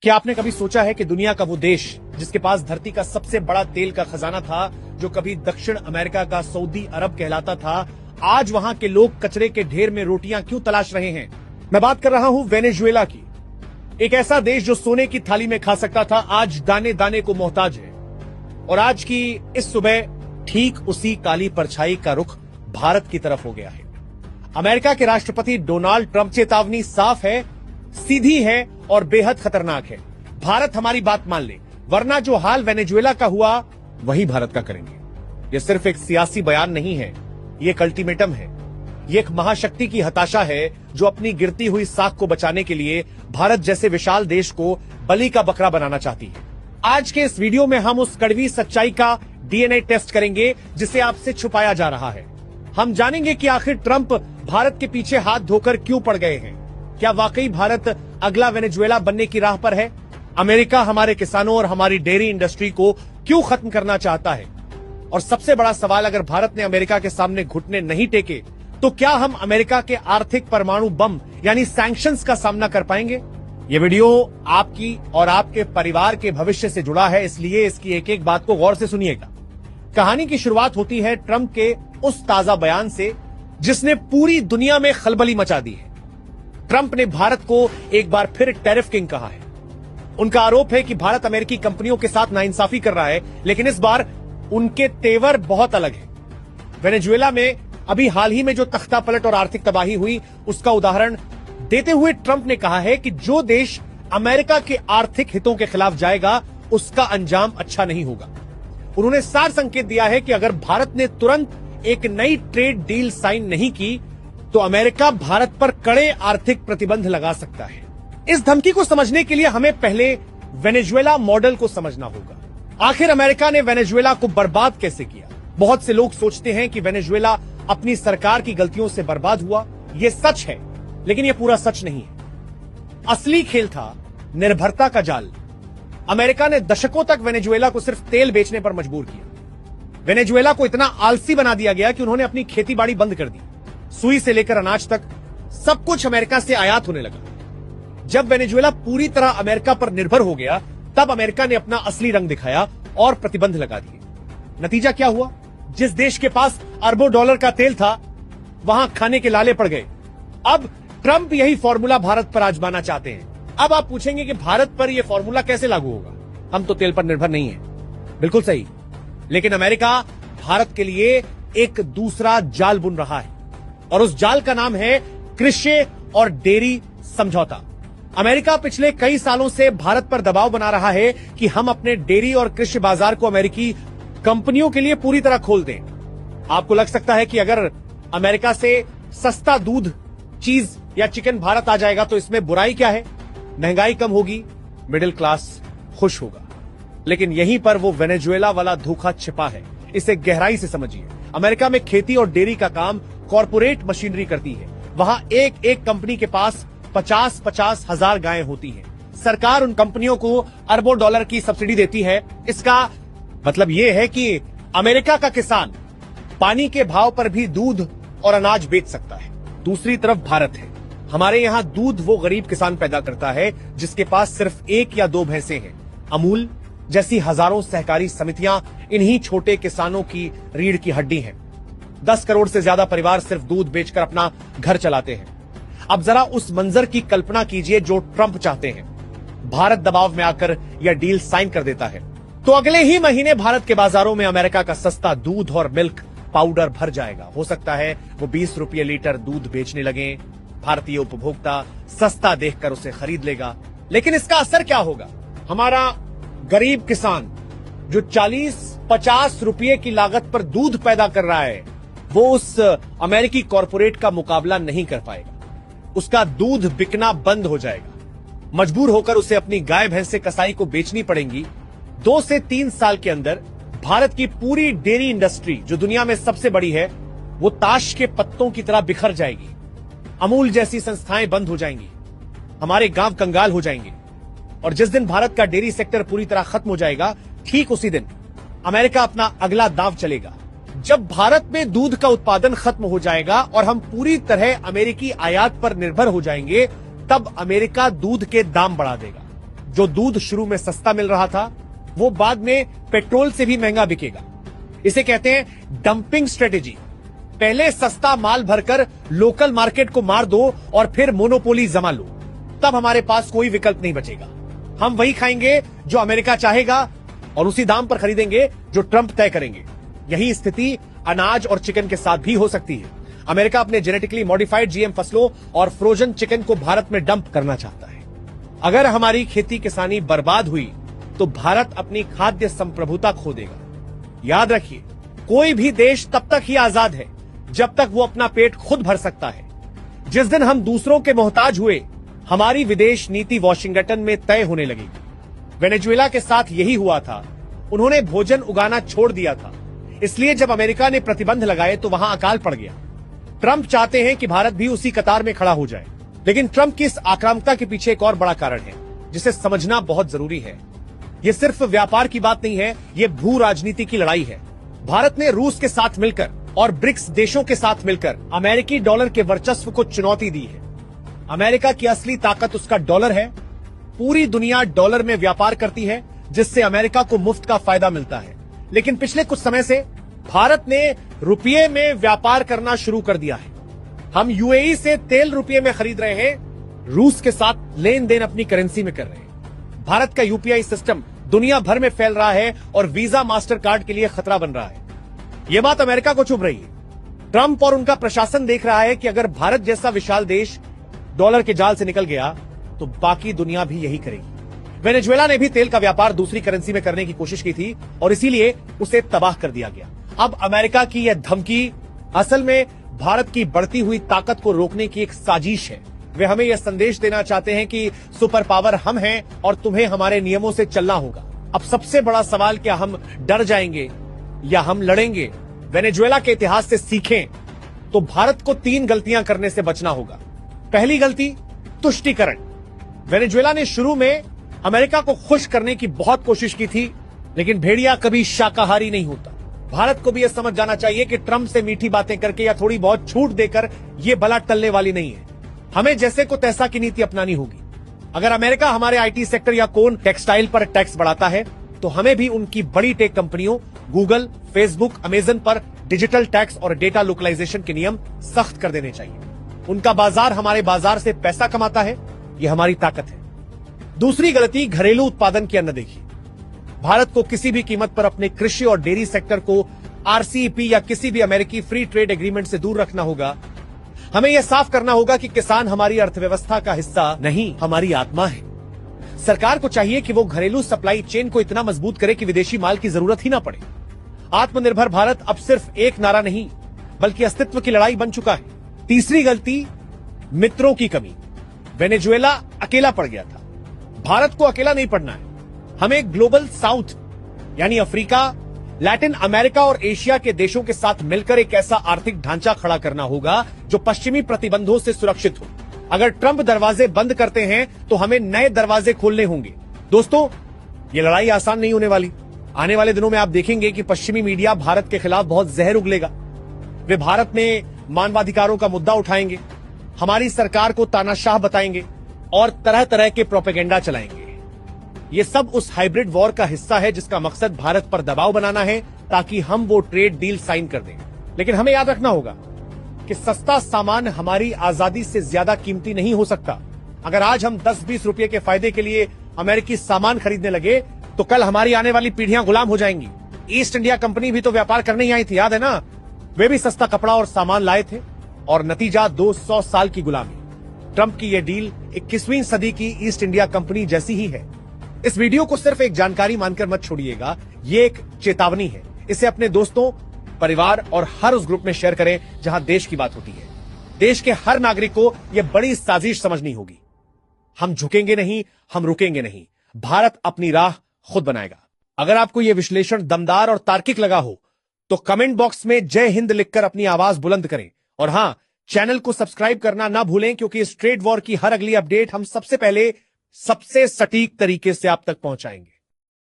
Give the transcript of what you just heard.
क्या आपने कभी सोचा है कि दुनिया का वो देश जिसके पास धरती का सबसे बड़ा तेल का खजाना था, जो कभी दक्षिण अमेरिका का सऊदी अरब कहलाता था, आज वहां के लोग कचरे के ढेर में रोटियां क्यों तलाश रहे हैं? मैं बात कर रहा हूं वेनेजुएला की। एक ऐसा देश जो सोने की थाली में खा सकता था, आज दाने दाने को मोहताज है। और आज की इस सुबह ठीक उसी काली परछाई का रुख भारत की तरफ हो गया है। अमेरिका के राष्ट्रपति डोनाल्ड ट्रंप चेतावनी साफ है, सीधी है और बेहद खतरनाक है। भारत हमारी बात मान ले, वरना जो हाल वेनेजुएला का हुआ वही भारत का करेंगे। ये सिर्फ एक सियासी बयान नहीं है, ये एक अल्टीमेटम है। ये एक महाशक्ति की हताशा है जो अपनी गिरती हुई साख को बचाने के लिए भारत जैसे विशाल देश को बलि का बकरा बनाना चाहती है। आज के इस वीडियो में हम उस कड़वी सच्चाई का डीएनए टेस्ट करेंगे जिसे आपसे छुपाया जा रहा है। हम जानेंगे कि आखिर ट्रंप भारत के पीछे हाथ धोकर क्यों पड़ गए हैं। क्या वाकई भारत अगला वेनेजुएला बनने की राह पर है? अमेरिका हमारे किसानों और हमारी डेयरी इंडस्ट्री को क्यों खत्म करना चाहता है? और सबसे बड़ा सवाल, अगर भारत ने अमेरिका के सामने घुटने नहीं टेके तो क्या हम अमेरिका के आर्थिक परमाणु बम यानी सैंक्शंस का सामना कर पाएंगे? ये वीडियो आपकी और आपके परिवार के भविष्य से जुड़ा है, इसलिए इसकी एक एक बात को गौर से सुनिएगा। कहानी की शुरुआत होती है ट्रंप के उस ताजा बयान से जिसने पूरी दुनिया में खलबली मचा दी है। ट्रंप ने भारत को एक बार फिर टैरिफ किंग कहा है। उनका आरोप है कि भारत अमेरिकी कंपनियों के साथ नाइंसाफी कर रहा है, लेकिन इस बार उनके तेवर बहुत अलग है। वेनेजुएला में अभी हाल ही में जो तख्ता पलट और आर्थिक तबाही हुई, उसका उदाहरण देते हुए ट्रंप ने कहा है कि जो देश अमेरिका के आर्थिक हितों के खिलाफ जाएगा उसका अंजाम अच्छा नहीं होगा। उन्होंने सार संकेत दिया है कि अगर भारत ने तुरंत एक नई ट्रेड डील साइन नहीं की तो अमेरिका भारत पर कड़े आर्थिक प्रतिबंध लगा सकता है। इस धमकी को समझने के लिए हमें पहले वेनेजुएला मॉडल को समझना होगा। आखिर अमेरिका ने वेनेजुएला को बर्बाद कैसे किया? बहुत से लोग सोचते हैं कि वेनेजुएला अपनी सरकार की गलतियों से बर्बाद हुआ। यह सच है, लेकिन यह पूरा सच नहीं है। असली खेल था निर्भरता का जाल। अमेरिका ने दशकों तक वेनेजुएला को सिर्फ तेल बेचने पर मजबूर किया। वेनेजुएला को इतना आलसी बना दिया गया कि उन्होंने अपनी खेती बाड़ी बंद कर दी। सुई से लेकर अनाज तक सब कुछ अमेरिका से आयात होने लगा। जब वेनेजुएला पूरी तरह अमेरिका पर निर्भर हो गया, तब अमेरिका ने अपना असली रंग दिखाया और प्रतिबंध लगा दिए। नतीजा क्या हुआ? जिस देश के पास अरबों डॉलर का तेल था, वहां खाने के लाले पड़ गए। अब ट्रंप यही फॉर्मूला भारत पर आजमाना चाहते हैं। अब आप पूछेंगे कि भारत पर यह फॉर्मूला कैसे लागू होगा? हम तो तेल पर निर्भर नहीं है। बिल्कुल सही, लेकिन अमेरिका भारत के लिए एक दूसरा जाल बुन रहा है और उस जाल का नाम है कृषि और डेयरी समझौता। अमेरिका पिछले कई सालों से भारत पर दबाव बना रहा है कि हम अपने डेयरी और कृषि बाजार को अमेरिकी कंपनियों के लिए पूरी तरह खोल दें। आपको लग सकता है कि अगर अमेरिका से सस्ता दूध, चीज या चिकन भारत आ जाएगा तो इसमें बुराई क्या है? महंगाई कम होगी, मिडिल क्लास खुश होगा। लेकिन यहीं पर वो वेनेजुएला वाला धोखा छिपा है। इसे गहराई से समझिए। अमेरिका में खेती और डेयरी का काम कॉर्पोरेट मशीनरी करती है। वहां एक एक कंपनी के पास 50-50 हजार गायें होती हैं। सरकार उन कंपनियों को अरबों डॉलर की सब्सिडी देती है। इसका मतलब यह है कि अमेरिका का किसान पानी के भाव पर भी दूध और अनाज बेच सकता है। दूसरी तरफ भारत है। हमारे यहां दूध वो गरीब किसान पैदा करता है जिसके पास सिर्फ 1 या 2 भैंसें हैं। अमूल जैसी हजारों सहकारी समितियां इन्हीं छोटे किसानों की रीढ़ की हड्डी हैं। 10 करोड़ से ज्यादा परिवार सिर्फ दूध बेचकर अपना घर चलाते हैं। अब जरा उस मंजर की कल्पना कीजिए जो ट्रंप चाहते हैं। भारत दबाव में आकर यह डील साइन कर देता है तो अगले ही महीने भारत के बाजारों में अमेरिका का सस्ता दूध और मिल्क पाउडर भर जाएगा। हो सकता है वो 20 रुपये लीटर दूध बेचने लगे। भारतीय उपभोक्ता सस्ता देखकर उसे खरीद लेगा। लेकिन इसका असर क्या होगा? हमारा गरीब किसान जो 40-50 रुपये की लागत पर दूध पैदा कर रहा है, वो उस अमेरिकी कॉर्पोरेट का मुकाबला नहीं कर पाएगा। उसका दूध बिकना बंद हो जाएगा। मजबूर होकर उसे अपनी गाय भैंसे कसाई को बेचनी पड़ेंगी। 2 से 3 साल के अंदर भारत की पूरी डेयरी इंडस्ट्री, जो दुनिया में सबसे बड़ी है, वो ताश के पत्तों की तरह बिखर जाएगी। अमूल जैसी संस्थाएं बंद हो जाएंगी। हमारे गांव कंगाल हो जाएंगे। और जिस दिन भारत का डेयरी सेक्टर पूरी तरह खत्म हो जाएगा, ठीक उसी दिन अमेरिका अपना अगला दांव चलेगा। जब भारत में दूध का उत्पादन खत्म हो जाएगा और हम पूरी तरह अमेरिकी आयात पर निर्भर हो जाएंगे, तब अमेरिका दूध के दाम बढ़ा देगा। जो दूध शुरू में सस्ता मिल रहा था वो बाद में पेट्रोल से भी महंगा बिकेगा। इसे कहते हैं डंपिंग स्ट्रेटेजी। पहले सस्ता माल भरकर लोकल मार्केट को मार दो और फिर मोनोपोली जमा लो, तब हमारे पास कोई विकल्प नहीं बचेगा। हम वही खाएंगे जो अमेरिका चाहेगा और उसी दाम पर खरीदेंगे जो ट्रंप तय करेंगे। यही स्थिति अनाज और चिकन के साथ भी हो सकती है। अमेरिका अपने जेनेटिकली मॉडिफाइड जीएम फसलों और फ्रोजन चिकन को भारत में डंप करना चाहता है। अगर हमारी खेती किसानी बर्बाद हुई तो भारत अपनी खाद्य संप्रभुता खो देगा। याद रखिए, कोई भी देश तब तक ही आजाद है जब तक वो अपना पेट खुद भर सकता है। जिस दिन हम दूसरों के मोहताज हुए, हमारी विदेश नीति वॉशिंगटन में तय होने लगेगी। वेनेजुएला के साथ यही हुआ था। उन्होंने भोजन उगाना छोड़ दिया था, इसलिए जब अमेरिका ने प्रतिबंध लगाए तो वहां अकाल पड़ गया। ट्रंप चाहते हैं कि भारत भी उसी कतार में खड़ा हो जाए, लेकिन ट्रंप की इस आक्रामकता के पीछे एक और बड़ा कारण है जिसे समझना बहुत जरूरी है। ये सिर्फ व्यापार की बात नहीं है, ये भू राजनीति की लड़ाई है। भारत ने रूस के साथ मिलकर और ब्रिक्स देशों के साथ मिलकर अमेरिकी डॉलर के वर्चस्व को चुनौती दी है। अमेरिका की असली ताकत उसका डॉलर है। पूरी दुनिया डॉलर में व्यापार करती है, जिससे अमेरिका को मुफ्त का फायदा मिलता है। लेकिन पिछले कुछ समय से भारत ने रुपये में व्यापार करना शुरू कर दिया है। हम यूएई से तेल रुपये में खरीद रहे हैं, रूस के साथ लेन देन अपनी करेंसी में कर रहे हैं। भारत का यूपीआई सिस्टम दुनिया भर में फैल रहा है और वीजा मास्टर कार्ड के लिए खतरा बन रहा है। यह बात अमेरिका को चुभ रही है। ट्रंप और उनका प्रशासन देख रहा है कि अगर भारत जैसा विशाल देश डॉलर के जाल से निकल गया तो बाकी दुनिया भी यही करेगी। वेनेजुएला ने भी तेल का व्यापार दूसरी करेंसी में करने की कोशिश की थी और इसीलिए उसे तबाह कर दिया गया। अब अमेरिका की यह धमकी असल में भारत की बढ़ती हुई ताकत को रोकने की एक साजिश है। वे हमें यह संदेश देना चाहते हैं कि सुपर पावर हम हैं और तुम्हें हमारे नियमों से चलना होगा। अब सबसे बड़ा सवाल, क्या हम डर जाएंगे या हम लड़ेंगे? वेनेजुएला के इतिहास से सीखें तो भारत को 3 गलतियां करने से बचना होगा। पहली गलती, तुष्टीकरण। वेनेजुएला ने शुरू में अमेरिका को खुश करने की बहुत कोशिश की थी, लेकिन भेड़िया कभी शाकाहारी नहीं होता। भारत को भी यह समझ जाना चाहिए कि ट्रंप से मीठी बातें करके या थोड़ी बहुत छूट देकर यह बला टलने वाली नहीं है। हमें जैसे को तैसा की नीति अपनानी होगी। अगर अमेरिका हमारे आईटी सेक्टर या कोन टेक्सटाइल पर टैक्स बढ़ाता है तो हमें भी उनकी बड़ी टेक कंपनियों गूगल, फेसबुक, अमेजन पर डिजिटल टैक्स और डेटा लोकलाइजेशन के नियम सख्त कर देने चाहिए। उनका बाजार हमारे बाजार से पैसा कमाता है, यह हमारी ताकत है। दूसरी गलती, घरेलू उत्पादन की अनदेखी। भारत को किसी भी कीमत पर अपने कृषि और डेयरी सेक्टर को आरसीईपी या किसी भी अमेरिकी फ्री ट्रेड एग्रीमेंट से दूर रखना होगा। हमें यह साफ करना होगा कि किसान हमारी अर्थव्यवस्था का हिस्सा नहीं, हमारी आत्मा है। सरकार को चाहिए कि वो घरेलू सप्लाई चेन को इतना मजबूत करे कि विदेशी माल की जरूरत ही ना पड़े। आत्मनिर्भर भारत अब सिर्फ एक नारा नहीं बल्कि अस्तित्व की लड़ाई बन चुका है। तीसरी गलती, मित्रों की कमी। वेनेजुएला अकेला पड़ गया था, भारत को अकेला नहीं पड़ना है। हमें ग्लोबल साउथ यानी अफ्रीका, लैटिन अमेरिका और एशिया के देशों के साथ मिलकर एक ऐसा आर्थिक ढांचा खड़ा करना होगा जो पश्चिमी प्रतिबंधों से सुरक्षित हो। अगर ट्रंप दरवाजे बंद करते हैं तो हमें नए दरवाजे खोलने होंगे। दोस्तों, ये लड़ाई आसान नहीं होने वाली। आने वाले दिनों में आप देखेंगे कि पश्चिमी मीडिया भारत के खिलाफ बहुत जहर उगलेगा। वे भारत में मानवाधिकारों का मुद्दा उठाएंगे, हमारी सरकार को तानाशाह बताएंगे और तरह तरह के प्रोपेगेंडा चलाएंगे। ये सब उस हाइब्रिड वॉर का हिस्सा है जिसका मकसद भारत पर दबाव बनाना है ताकि हम वो ट्रेड डील साइन कर दें। लेकिन हमें याद रखना होगा कि सस्ता सामान हमारी आजादी से ज्यादा कीमती नहीं हो सकता। अगर आज हम 10-20 रुपए के फायदे के लिए अमेरिकी सामान खरीदने लगे तो कल हमारी आने वाली पीढ़ियां गुलाम हो जाएंगी। ईस्ट इंडिया कंपनी भी तो व्यापार करने ही आई थी, याद है ना? वे भी सस्ता कपड़ा और सामान लाए थे और नतीजा 200 साल की गुलामी। ट्रंप की यह डील 21वीं सदी की ईस्ट इंडिया कंपनी जैसी ही है। इस वीडियो को सिर्फ एक जानकारी मानकर मत छोड़िएगा, ये एक चेतावनी है। इसे अपने दोस्तों, परिवार और हर उस ग्रुप में शेयर करें जहां देश की बात होती है। देश के हर नागरिक को यह बड़ी साजिश समझनी होगी। हम झुकेंगे नहीं, हम रुकेंगे नहीं। भारत अपनी राह खुद बनाएगा। अगर आपको यह विश्लेषण दमदार और तार्किक लगा हो तो कमेंट बॉक्स में जय हिंद लिखकर अपनी आवाज बुलंद करें। और हां, चैनल को सब्सक्राइब करना ना भूलें, क्योंकि इस ट्रेड वॉर की हर अगली अपडेट हम सबसे पहले सबसे सटीक तरीके से आप तक पहुंचाएंगे।